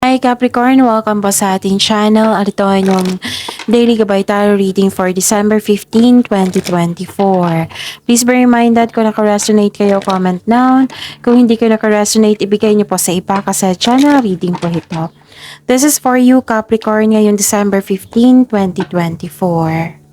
Hi Capricorn! Welcome po sa ating channel at ito ay yung Daily Gabay Tarot Reading for December 15, 2024. Please bear in mind that kung naka-resonate kayo, comment down. Kung hindi kayo naka-resonate, ibigay niyo po sa iba kasi channel reading po ito. This is for you Capricorn ngayong December 15, 2024.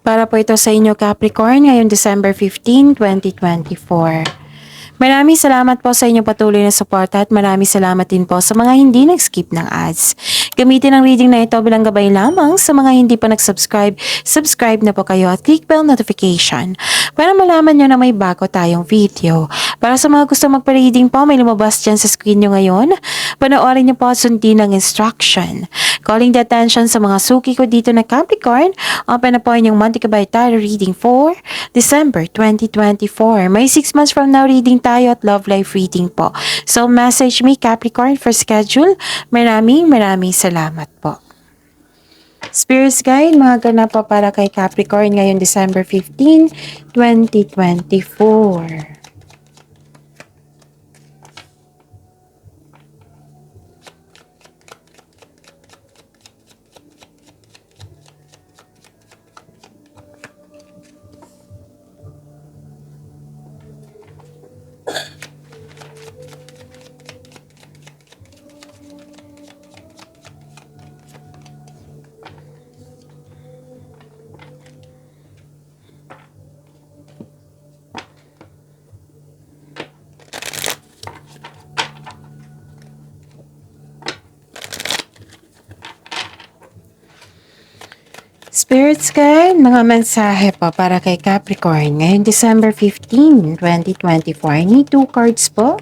Para po ito sa inyo Capricorn ngayong December 15, 2024. Maraming salamat po sa inyong patuloy na suporta at maraming salamat din po sa mga hindi nag-skip ng ads. Gamitin ang reading na ito bilang gabay lamang sa mga hindi pa nag-subscribe. Subscribe na po kayo at click bell notification para malaman nyo na may bago tayong video. Para sa mga gusto magpa-reading po, may lumabas dyan sa screen nyo ngayon. Panoorin nyo po at sundin ang instruction. Calling the attention sa mga suki ko dito na Capricorn, open na po inyong monthly gabay tarot reading for December 2024. May 6 months from now reading tayo at love life reading po. So message me Capricorn for schedule. Maraming salamat po. Spirits Guide, mga ganap po para kay Capricorn ngayong December 15, 2024. Spirits Guide, mga mensahe po para kay Capricorn ngayong December 15, 2024. I need 2 cards po.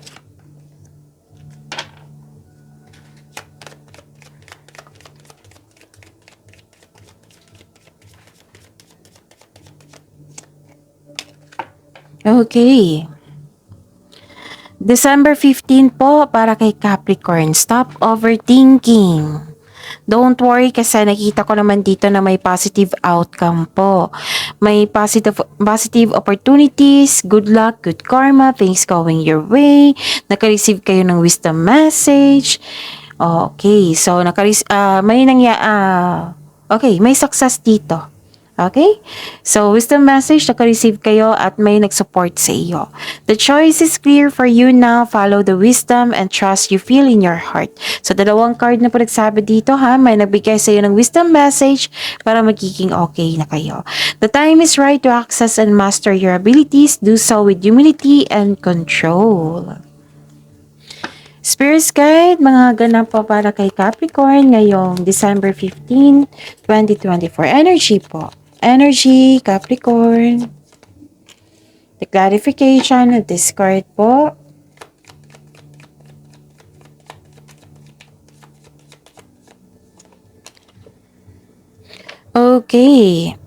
Okay. December 15 po para kay Capricorn. Stop overthinking. Don't worry kasi nakita ko naman dito na may positive outcome po. May positive opportunities, good luck, good karma, things going your way. Naka-receive kayo ng wisdom message. Okay, so may success dito. Okay? So, wisdom message, naka-receive kayo at may nag-support sa iyo. The choice is clear for you now. Follow the wisdom and trust you feel in your heart. So, dalawang card na po nagsabi dito ha. May nagbigay sa iyo ng wisdom message para magiging okay na kayo. The time is right to access and master your abilities. Do so with humility and control. Spirits Guide, mga ganap po para kay Capricorn ngayong December 15, 2024. Energy po. Energy, Capricorn. The clarification of this card po. Okay.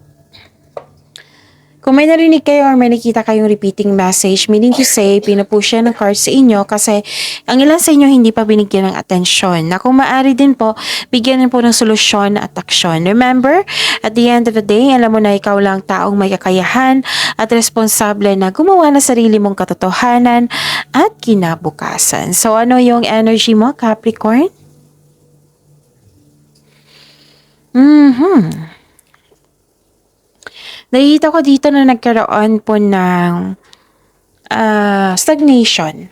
Kung may narinig kayo or may nakita kayong repeating message, meaning to say, pinupush yan ng cards sa inyo kasi ang ilan sa inyo hindi pa binigyan ng atensyon. Na kung maaari din po, bigyan din po ng solusyon at aksyon. Remember, at the end of the day, alam mo na ikaw lang taong may kakayahan at responsable na gumawa ng sarili mong katotohanan at kinabukasan. So ano yung energy mo, Capricorn? Nakikita ko dito na nagkaroon po ng stagnation.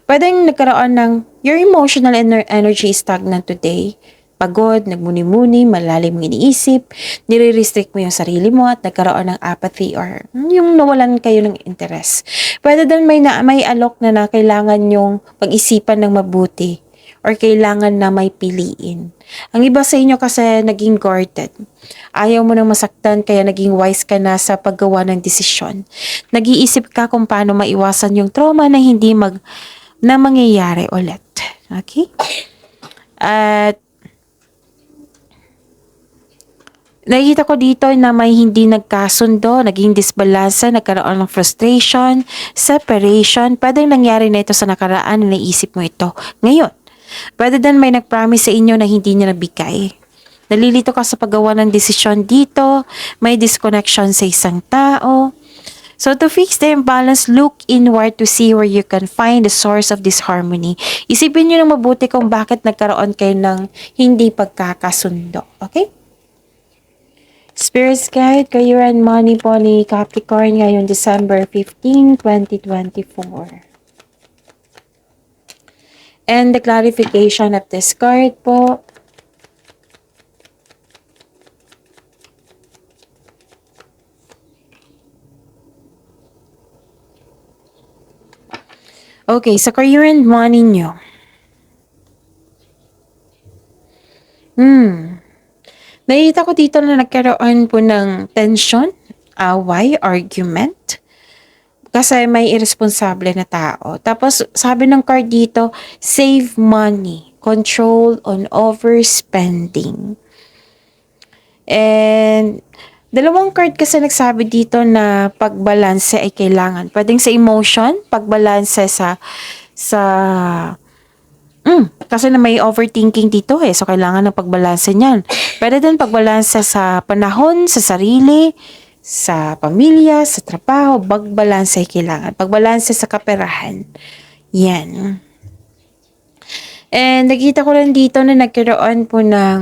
Pwedeng nagkaroon ng your emotional energy is stagnant today. Pagod, nagmuni-muni, malalim ng iniisip, nire-restrict mo yung sarili mo at nagkaroon ng apathy or yung nawalan kayo ng interest. Pwede din may alok na kailangan yung pag-isipan ng mabuti or kailangan na may piliin. Ang iba sa inyo kasi naging guarded. Ayaw mo nang masaktan kaya naging wise ka na sa paggawa ng desisyon. Nag-iisip ka kung paano maiwasan yung trauma na hindi mangyayari ulit. Okay? At Nakikita ko dito na may hindi nagkasundo, naging disbalansa, nagkaroon ng frustration, separation. Pwedeng nangyari na ito sa nakaraan na naisip mo ito ngayon. Pwede din may nag-promise sa inyo na hindi niya nabigay. Nalilito ka sa paggawa ng desisyon dito, may disconnection sa isang tao. So to fix the imbalance, look inward to see where you can find the source of this harmony. Isipin nyo ng mabuti kung bakit nagkaroon kayo ng hindi pagkakasundo. Okay? Spirit's Guide, Career and Money po ni Capricorn ngayong December 15, 2024. And the clarification of this card po. Okay, sa career and money nyo. Nakita ko dito na nagkaroon po ng tension, away, argument. Kasi may irresponsable na tao. Tapos, sabi ng card dito, save money, control on overspending. And, dalawang card kasi nagsabi dito na pagbalanse ay kailangan. Pwedeng sa emotion, pagbalanse kasi na may overthinking dito So, kailangan ng pagbalanse niyan. Pwede din pagbalanse sa panahon, sa sarili, sa pamilya, sa trabaho. Pagbalanse ay kailangan. Pagbalanse sa kaperahan. Yan. And nakita ko lang dito na nagkaroon po ng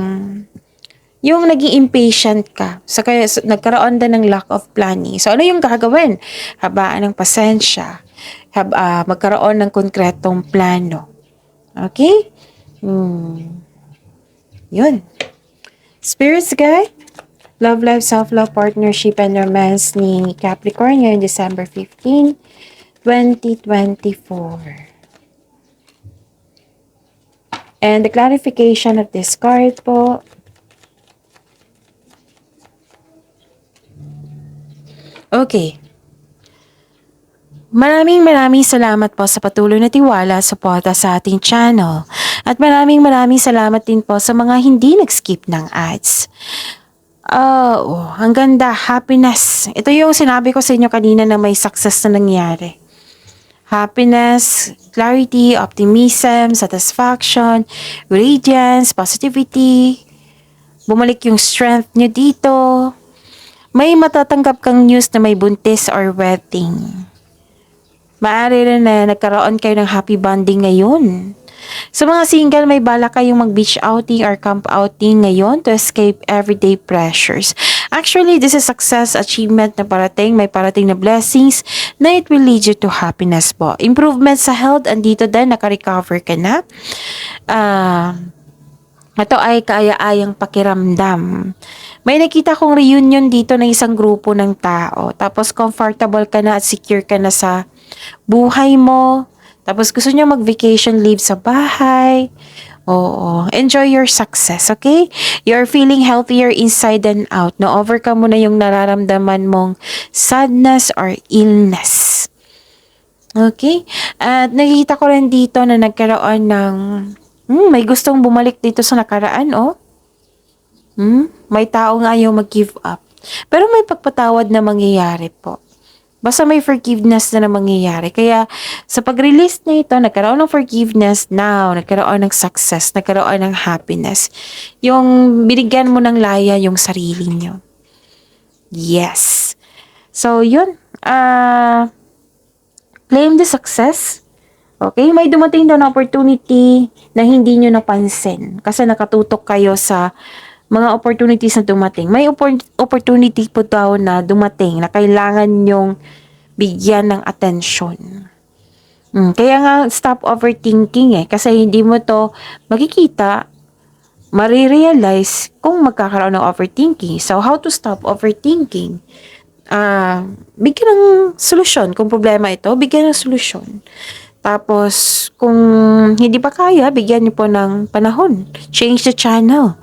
yung naging impatient ka. Kaya nagkaroon din ng lack of planning. So, ano yung gagawin? Habaan ng pasensya. Magkaroon ng konkretong plano. Okay? Yun. Spirits Guide, Love Life, Self-Love, Partnership, and Romance ni Capricorn ngayong December 15, 2024. And the clarification of this card po. Okay. Maraming salamat po sa patuloy na tiwala at suporta sa ating channel. At maraming salamat din po sa mga hindi nag-skip ng ads. Ang ganda, happiness. Ito yung sinabi ko sa inyo kanina na may success na nangyari. Happiness, clarity, optimism, satisfaction, radiance, positivity. Bumalik yung strength nyo dito. May matatanggap kang news na may buntis or wedding. Maaari rin na nagkaroon kayo ng happy bonding ngayon. Sa mga single, may bala kayong mag-beach outing or camp outing ngayon to escape everyday pressures. Actually, this is success, achievement na parating, may parating na blessings na it will lead you to happiness po. Improvement sa health, andito din, naka-recover ka na. Ito ay kaaya-ayang pakiramdam. May nakita kong reunion dito ng isang grupo ng tao. Tapos comfortable ka na at secure ka na sa buhay mo. Tapos gusto niyo mag-vacation leave sa bahay. Oo. Enjoy your success, okay? You're feeling healthier inside and out. Na-overcome mo na yung nararamdaman mong sadness or illness. Okay? At nakikita ko rin dito na nagkaroon ng may gustong bumalik dito sa nakaraan, May taong ayaw mag-give up. Pero may pagpatawad na mangyayari po. Basta may forgiveness na mangyayari. Kaya sa pag-release na ito, nagkaroon ng forgiveness now, nagkaroon ng success, nagkaroon ng happiness. Yung binigyan mo ng laya yung sarili nyo. Yes. So, yun. Claim the success. Okay? May dumating daw na opportunity na hindi nyo napansin. Kasi nakatutok kayo sa mga opportunities na dumating. May opportunity po daw na dumating na kailangan nyong bigyan ng atensyon. Kaya nga, stop overthinking kasi hindi mo to makikita, marirealize kung magkakaroon ng overthinking. So, how to stop overthinking? Bigyan ng solusyon. Kung problema ito, bigyan ng solusyon. Tapos, kung hindi pa kaya, bigyan niyo po ng panahon. Change the channel.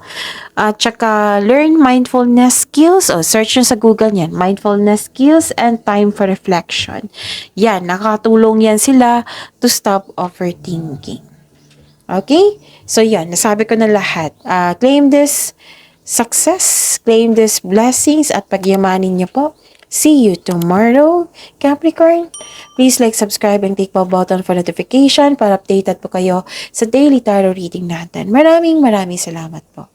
At saka, learn mindfulness skills. Search nyo sa Google yan. Mindfulness skills and time for reflection. Yan, nakatulong yan sila to stop overthinking. Okay? So, yan, nasabi ko na lahat. Claim this success. Claim these blessings at pagyamanin niyo po. See you tomorrow, Capricorn. Please like, subscribe, and click po button for notification para updated po kayo sa daily tarot reading natin. Maraming salamat po.